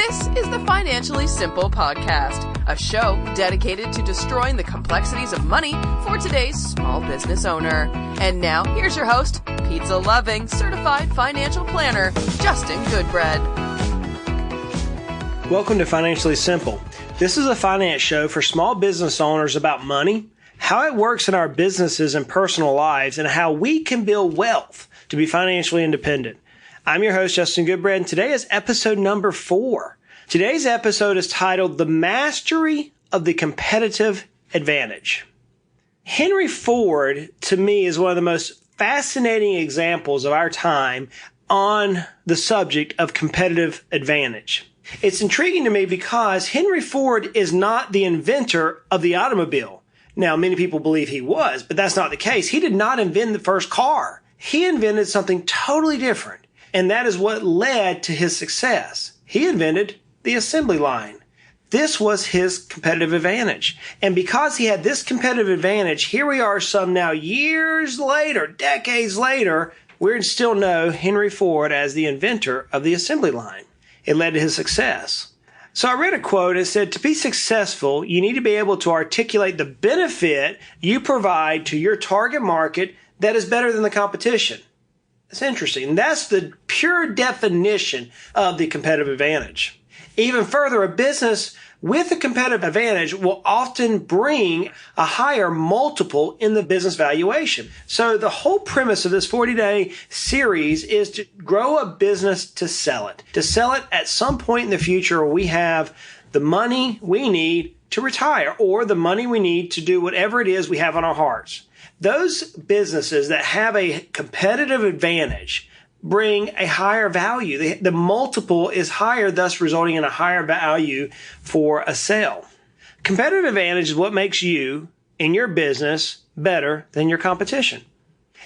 This is the Financially Simple Podcast, a show dedicated to destroying the complexities of money for today's small business owner. And now, here's your host, pizza-loving, certified financial planner, Justin Goodbread. Welcome to Financially Simple. This is a finance show for small business owners about money, how it works in our businesses and personal lives, and how we can build wealth to be financially independent. I'm your host, Justin Goodbread, and today is episode number 4. Today's episode is titled The Mastery of the Competitive Advantage. Henry Ford, to me, is one of the most fascinating examples of our time on the subject of competitive advantage. It's intriguing to me because Henry Ford is not the inventor of the automobile. Now, many people believe he was, but that's not the case. He did not invent the first car. He invented something totally different. And that is what led to his success. He invented the assembly line. This was his competitive advantage. And because he had this competitive advantage, here we are some now years later, decades later, we still know Henry Ford as the inventor of the assembly line. It led to his success. So I read a quote that said, to be successful, you need to be able to articulate the benefit you provide to your target market that is better than the competition. It's interesting. That's the pure definition of the competitive advantage. Even further, a business with a competitive advantage will often bring a higher multiple in the business valuation. So the whole premise of this 40-day series is to grow a business to sell it at some point in the future where we have the money we need to retire or the money we need to do whatever it is we have on our hearts. Those businesses that have a competitive advantage bring a higher value. The multiple is higher, thus resulting in a higher value for a sale. Competitive advantage is what makes you in your business better than your competition.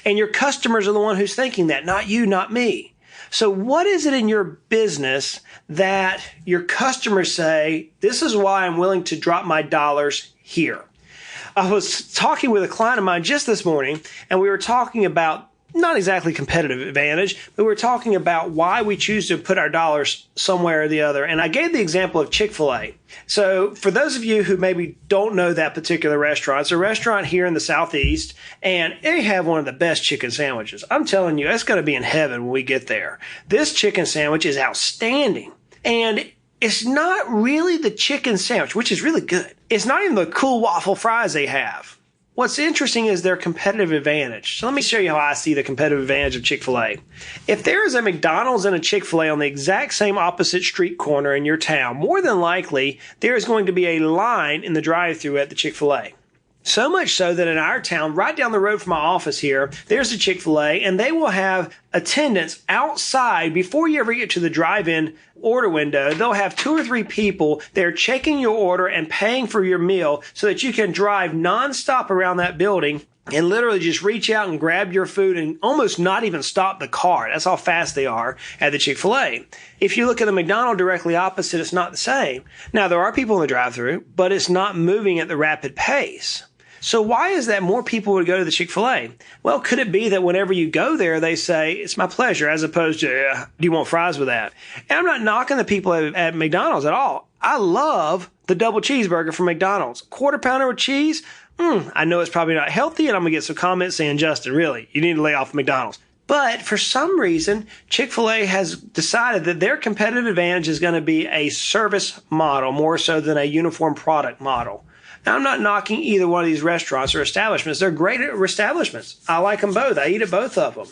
And your customers are the one who's thinking that, not you, not me. So what is it in your business that your customers say, this is why I'm willing to drop my dollars here? I was talking with a client of mine just this morning, and we were talking about not exactly competitive advantage, but we were talking about why we choose to put our dollars somewhere or the other. And I gave the example of Chick-fil-A. So for those of you who maybe don't know that particular restaurant, it's a restaurant here in the Southeast, and they have one of the best chicken sandwiches. I'm telling you, it's going to be in heaven when we get there. This chicken sandwich is outstanding. And it's not really the chicken sandwich, which is really good. It's not even the cool waffle fries they have. What's interesting is their competitive advantage. So let me show you how I see the competitive advantage of Chick-fil-A. If there is a McDonald's and a Chick-fil-A on the exact same opposite street corner in your town, more than likely there is going to be a line in the drive-thru at the Chick-fil-A. So much so that in our town, right down the road from my office here, there's a Chick-fil-A, and they will have attendants outside before you ever get to the drive-in order window. They'll have 2 or 3 people there checking your order and paying for your meal so that you can drive nonstop around that building and literally just reach out and grab your food and almost not even stop the car. That's how fast they are at the Chick-fil-A. If you look at the McDonald's directly opposite, it's not the same. Now, there are people in the drive-thru, but it's not moving at the rapid pace. So why is that more people would go to the Chick-fil-A? Well, could it be that whenever you go there, they say, it's my pleasure, as opposed to, do you want fries with that? And I'm not knocking the people at McDonald's at all. I love the double cheeseburger from McDonald's. Quarter pounder with cheese? I know it's probably not healthy, and I'm going to get some comments saying, Justin, really, you need to lay off McDonald's. But for some reason, Chick-fil-A has decided that their competitive advantage is going to be a service model more so than a uniform product model. Now, I'm not knocking either one of these restaurants or establishments. They're great establishments. I like them both. I eat at both of them.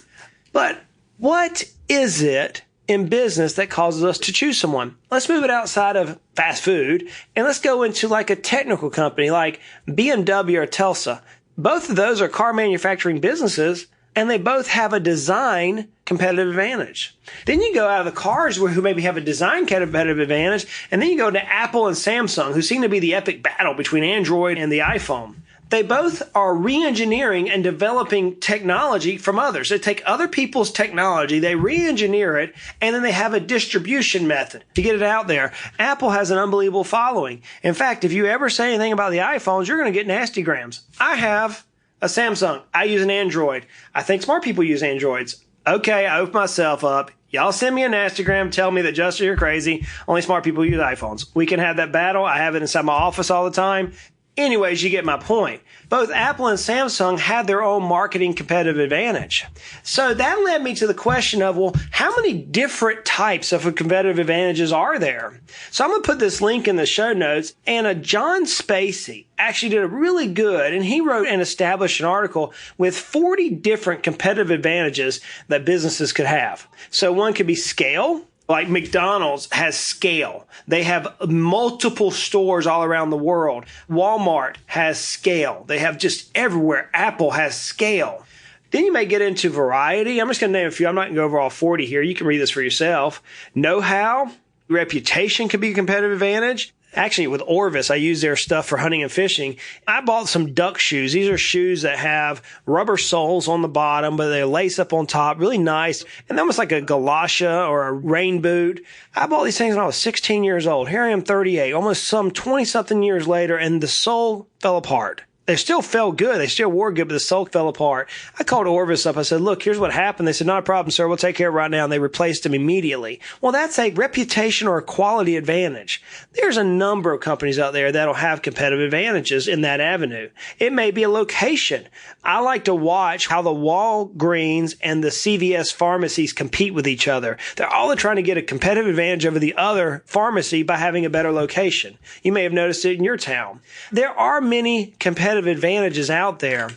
But what is it in business that causes us to choose someone? Let's move it outside of fast food, and let's go into like a technical company like BMW or Tesla. Both of those are car manufacturing businesses, and they both have a design competitive advantage. Then you go out of the cars who maybe have a design competitive advantage, and then you go to Apple and Samsung, who seem to be the epic battle between Android and the iPhone. They both are re-engineering and developing technology from others. They take other people's technology, they re-engineer it, and then they have a distribution method to get it out there. Apple has an unbelievable following. In fact, if you ever say anything about the iPhones, you're going to get nasty grams. I have a Samsung. I use an Android. I think smart people use Androids. Okay, I opened myself up. Y'all send me an Instagram, tell me that Justin, you're crazy. Only smart people use iPhones. We can have that battle. I have it inside my office all the time. Anyways, you get my point. Both Apple and Samsung had their own marketing competitive advantage. So that led me to the question of, well, how many different types of competitive advantages are there? So I'm going to put this link in the show notes. And John Spacey actually did a really good, and he wrote and established an article with 40 different competitive advantages that businesses could have. So one could be scale. Like McDonald's has scale. They have multiple stores all around the world. Walmart has scale. They have just everywhere. Apple has scale. Then you may get into variety. I'm just going to name a few. I'm not going to go over all 40 here. You can read this for yourself. Know-how, reputation could be a competitive advantage. Actually, with Orvis, I use their stuff for hunting and fishing. I bought some duck shoes. These are shoes that have rubber soles on the bottom, but they lace up on top. Really nice. And almost like a galosha or a rain boot. I bought these things when I was 16 years old. Here I am 38, almost some 20-something years later, and the sole fell apart. They still felt good. They still wore good, but the sole fell apart. I called Orvis up. I said, look, here's what happened. They said, not a problem, sir. We'll take care of it right now. And they replaced them immediately. Well, that's a reputation or a quality advantage. There's a number of companies out there that'll have competitive advantages in that avenue. It may be a location. I like to watch how the Walgreens and the CVS pharmacies compete with each other. They're all trying to get a competitive advantage over the other pharmacy by having a better location. You may have noticed it in your town. There are many competitive advantages out there,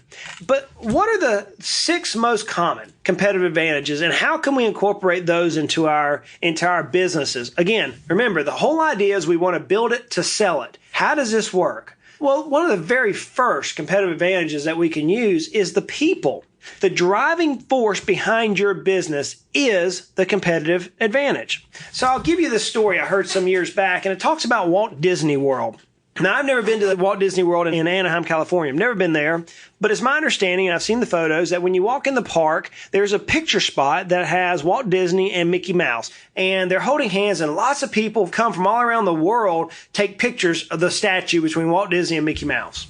but what are the 6 most common competitive advantages, and how can we incorporate those into our businesses? Again, remember, the whole idea is we want to build it to sell it. How does this work? Well, one of the very first competitive advantages that we can use is the people. The driving force behind your business is the competitive advantage. So I'll give you this story I heard some years back, and it talks about Walt Disney World. Now, I've never been to the Walt Disney World in Anaheim, California. I've never been there, but it's my understanding, and I've seen the photos, that when you walk in the park, there's a picture spot that has Walt Disney and Mickey Mouse, and they're holding hands, and lots of people have come from all around the world take pictures of the statue between Walt Disney and Mickey Mouse.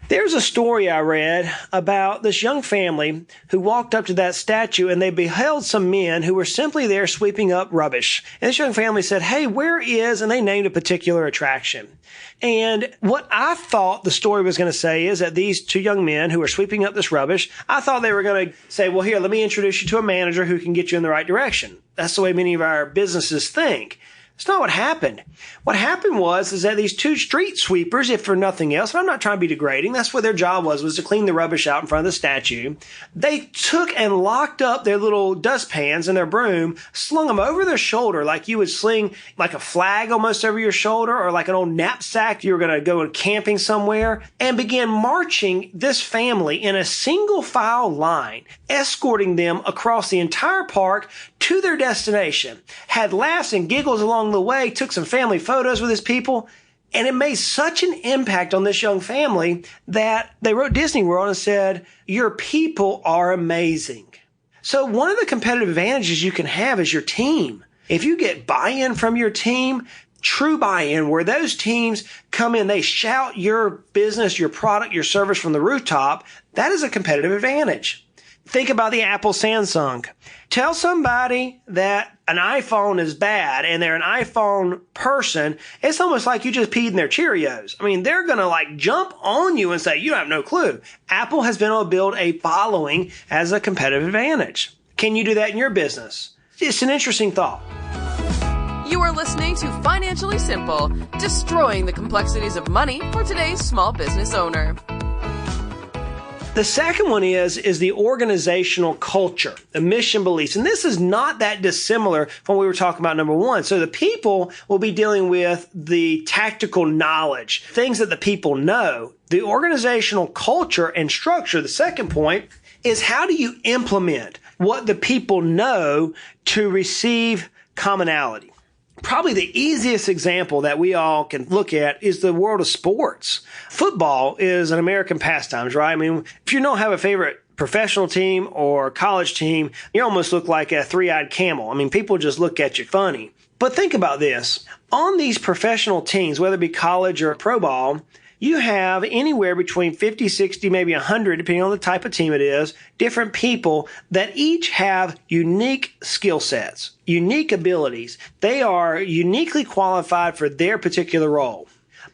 There's a story I read about this young family who walked up to that statue and they beheld some men who were simply there sweeping up rubbish. And this young family said, hey, where is, and they named a particular attraction. And what I thought the story was going to say is that these 2 young men who were sweeping up this rubbish, I thought they were going to say, well, here, let me introduce you to a manager who can get you in the right direction. That's the way many of our businesses think. It's not what happened. What happened was that these 2 street sweepers, if for nothing else, and I'm not trying to be degrading, that's what their job was to clean the rubbish out in front of the statue. They took and locked up their little dustpans and their broom, slung them over their shoulder like you would sling like a flag almost over your shoulder, or like an old knapsack you were going to go camping somewhere, and began marching this family in a single file line, escorting them across the entire park to their destination. Had laughs and giggles along the way, took some family photos with his people, and it made such an impact on this young family that they wrote Disney World and said, your people are amazing. So one of the competitive advantages you can have is your team. If you get buy-in from your team, true buy-in, where those teams come in, they shout your business, your product, your service from the rooftop, that is a competitive advantage. Think about the Apple Samsung. Tell somebody that an iPhone is bad and they're an iPhone person. It's almost like you just peed in their Cheerios. I mean, they're going to like jump on you and say, you have no clue. Apple has been able to build a following as a competitive advantage. Can you do that in your business? It's an interesting thought. You are listening to Financially Simple, destroying the complexities of money for today's small business owner. The second one is the organizational culture, the mission beliefs. And this is not that dissimilar from what we were talking about number 1. So the people will be dealing with the tactical knowledge, things that the people know. The organizational culture and structure, the second point, is how do you implement what the people know to receive commonality? Probably the easiest example that we all can look at is the world of sports. Football is an American pastime, right? I mean, if you don't have a favorite professional team or college team, you almost look like a 3-eyed camel. I mean, people just look at you funny. But think about this. On these professional teams, whether it be college or pro ball, you have anywhere between 50, 60, maybe 100, depending on the type of team it is, different people that each have unique skill sets, unique abilities. They are uniquely qualified for their particular role.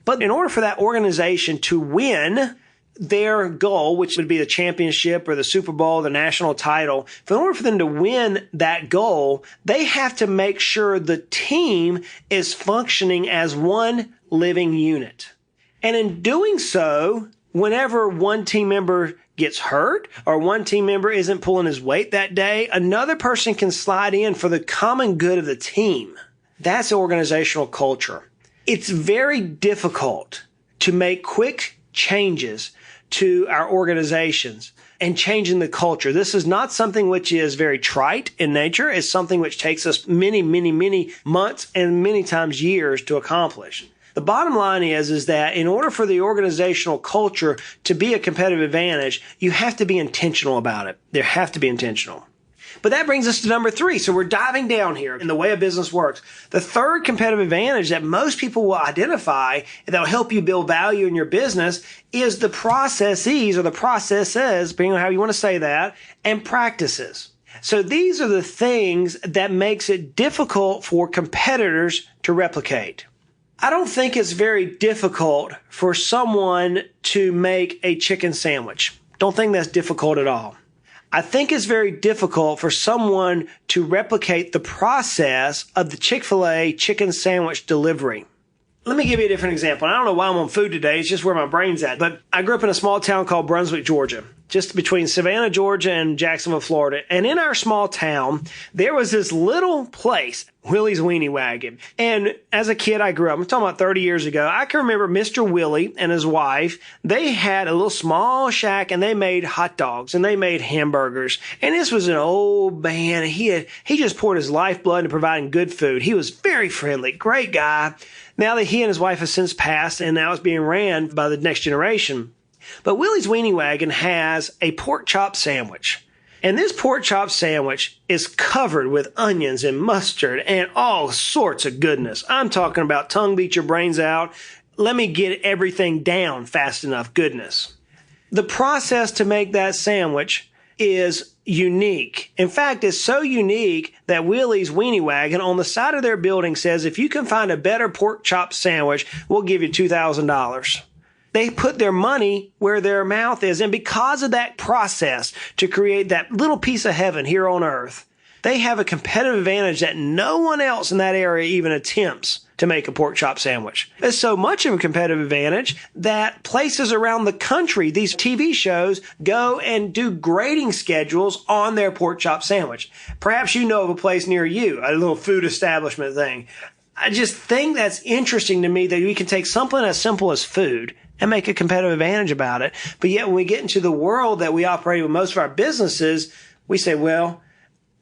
But in order for that organization to win their goal, which would be the championship or the Super Bowl, the national title, in order for them to win that goal, they have to make sure the team is functioning as one living unit. And in doing so, whenever one team member gets hurt or one team member isn't pulling his weight that day, another person can slide in for the common good of the team. That's organizational culture. It's very difficult to make quick changes to our organizations and changing the culture. This is not something which is very trite in nature. It's something which takes us many, many, many months and many times years to accomplish. The bottom line is that in order for the organizational culture to be a competitive advantage, you have to be intentional about it. There have to be intentional. But that brings us to number 3. So we're diving down here in the way a business works. The third competitive advantage that most people will identify that will help you build value in your business is the processes or the processes, depending on how you want to say that, and practices. So these are the things that makes it difficult for competitors to replicate. I don't think it's very difficult for someone to make a chicken sandwich. Don't think that's difficult at all. I think it's very difficult for someone to replicate the process of the Chick-fil-A chicken sandwich delivery. Let me give you a different example. I don't know why I'm on food today. It's just where my brain's at. But I grew up in a small town called Brunswick, Georgia, just between Savannah, Georgia, and Jacksonville, Florida. And in our small town, there was this little place, Willie's Weenie Wagon. And as a kid, I grew up, I'm talking about 30 years ago, I can remember Mr. Willie and his wife, they had a little small shack and they made hot dogs and they made hamburgers. And this was an old man. He just poured his lifeblood into providing good food. He was very friendly, great guy. Now that he and his wife have since passed and now it's being ran by the next generation. But Willie's Weenie Wagon has a pork chop sandwich. And this pork chop sandwich is covered with onions and mustard and all sorts of goodness. I'm talking about tongue beat your brains out. Let me get everything down fast enough goodness. The process to make that sandwich is unique. In fact, it's so unique that Willie's Weenie Wagon on the side of their building says, if you can find a better pork chop sandwich, we'll give you $2,000. They put their money where their mouth is. And because of that process to create that little piece of heaven here on earth, they have a competitive advantage that no one else in that area even attempts to make a pork chop sandwich. It's so much of a competitive advantage that places around the country, these TV shows, go and do grading schedules on their pork chop sandwich. Perhaps you know of a place near you, a little food establishment thing. I just think that's interesting to me that we can take something as simple as food and make a competitive advantage about it. But yet when we get into the world that we operate with most of our businesses, we say, well,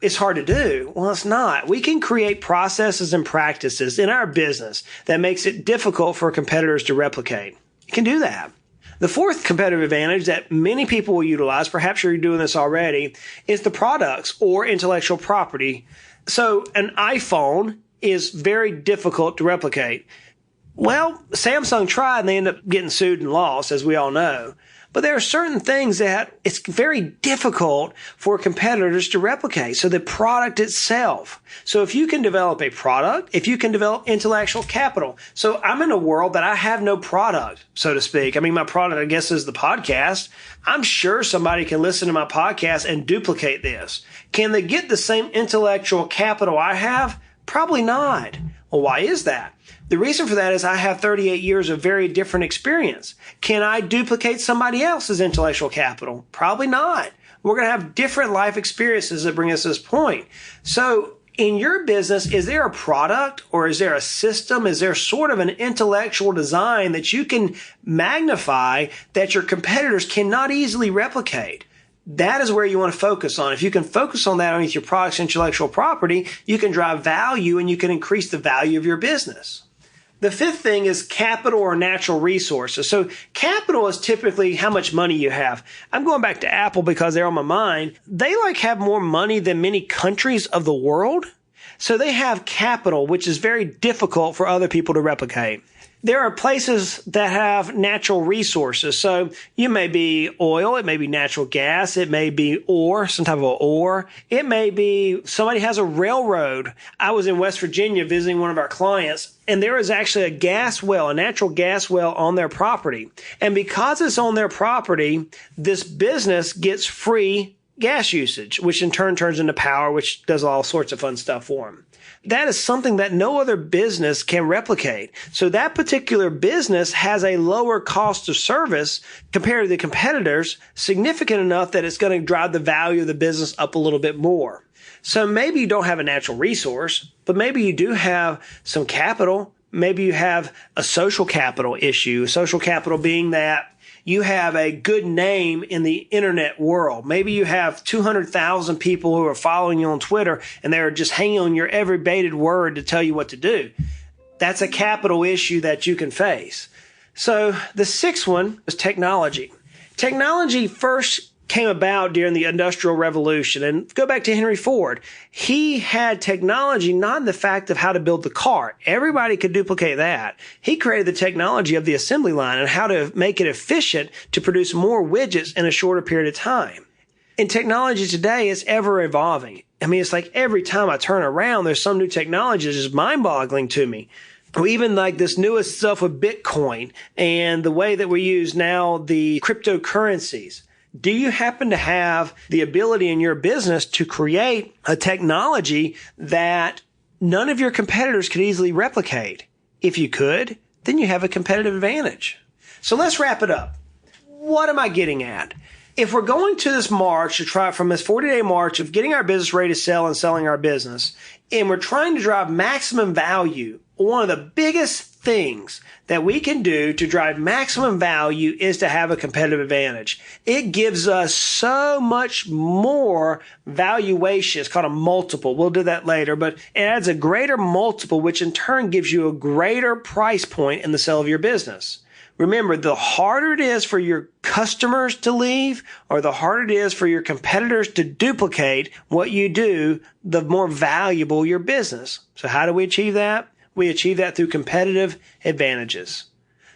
it's hard to do. Well, it's not. We can create processes and practices in our business that makes it difficult for competitors to replicate. You can do that. The fourth competitive advantage that many people will utilize, perhaps you're doing this already, is the products or intellectual property. So an iPhone is very difficult to replicate. Well, Samsung tried and they ended up getting sued and lost, as we all know. But there are certain things that it's very difficult for competitors to replicate. So the product itself. So if you can develop a product, if you can develop intellectual capital. So I'm in a world that I have no product, so to speak. I mean, my product, I guess, is the podcast. I'm sure somebody can listen to my podcast and duplicate this. Can they get the same intellectual capital I have? Probably not. Well, why is that? The reason for that is I have 38 years of very different experience. Can I duplicate somebody else's intellectual capital? Probably not. We're going to have different life experiences that bring us to this point. So in your business, is there a product or is there a system? Is there sort of an intellectual design that you can magnify that your competitors cannot easily replicate? That is where you want to focus on. If you can focus on that underneath your product's intellectual property, you can drive value and you can increase the value of your business. The fifth thing is capital or natural resources. So capital is typically how much money you have. I'm going back to Apple because they're on my mind. They have more money than many countries of the world. So they have capital, which is very difficult for other people to replicate. There are places that have natural resources. So you may be oil, it may be natural gas, it may be ore, some type of ore. It may be somebody has a railroad. I was in West Virginia visiting one of our clients, and there is actually a gas well, a natural gas well on their property. And because it's on their property, this business gets free gas usage, which in turn turns into power, which does all sorts of fun stuff for them. That is something that no other business can replicate. So that particular business has a lower cost of service compared to the competitors, significant enough that it's going to drive the value of the business up a little bit more. So maybe you don't have a natural resource, but maybe you do have some capital. Maybe you have a social capital issue, social capital being that you have a good name in the internet world. Maybe you have 200,000 people who are following you on Twitter and they're just hanging on your every baited word to tell you what to do. That's a capital issue that you can face. So the sixth one is technology. Technology first came about during the Industrial Revolution. And go back to Henry Ford. He had technology, not in the fact of how to build the car. Everybody could duplicate that. He created the technology of the assembly line and how to make it efficient to produce more widgets in a shorter period of time. And technology today is ever evolving. I mean, it's like every time I turn around, there's some new technology that's just mind-boggling to me. Or even like this newest stuff with Bitcoin and the way that we use now the cryptocurrencies. Do you happen to have the ability in your business to create a technology that none of your competitors could easily replicate? If you could, then you have a competitive advantage. So let's wrap it up. What am I getting at? If we're going to this march to try from this 40-day march of getting our business ready to sell and selling our business, and we're trying to drive maximum value, one of the biggest things that we can do to drive maximum value is to have a competitive advantage. It gives us so much more valuation. It's called a multiple. We'll do that later, but it adds a greater multiple, which in turn gives you a greater price point in the sale of your business. Remember, the harder it is for your customers to leave or the harder it is for your competitors to duplicate what you do, the more valuable your business. So how do we achieve that? We achieve that through competitive advantages.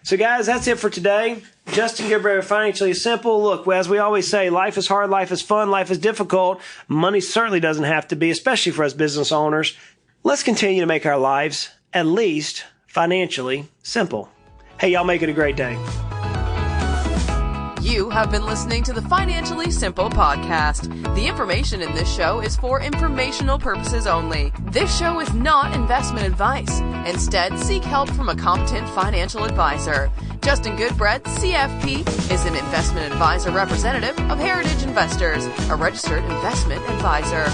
So guys, that's it for today. Justin Goodbread, Financially Simple. Look, as we always say, life is hard, life is fun, life is difficult. Money certainly doesn't have to be, especially for us business owners. Let's continue to make our lives at least financially simple. Hey, y'all make it a great day. You have been listening to the Financially Simple podcast. The information in this show is for informational purposes only. This show is not investment advice. Instead, seek help from a competent financial advisor. Justin Goodbread, CFP, is an investment advisor representative of Heritage Investors, a registered investment advisor.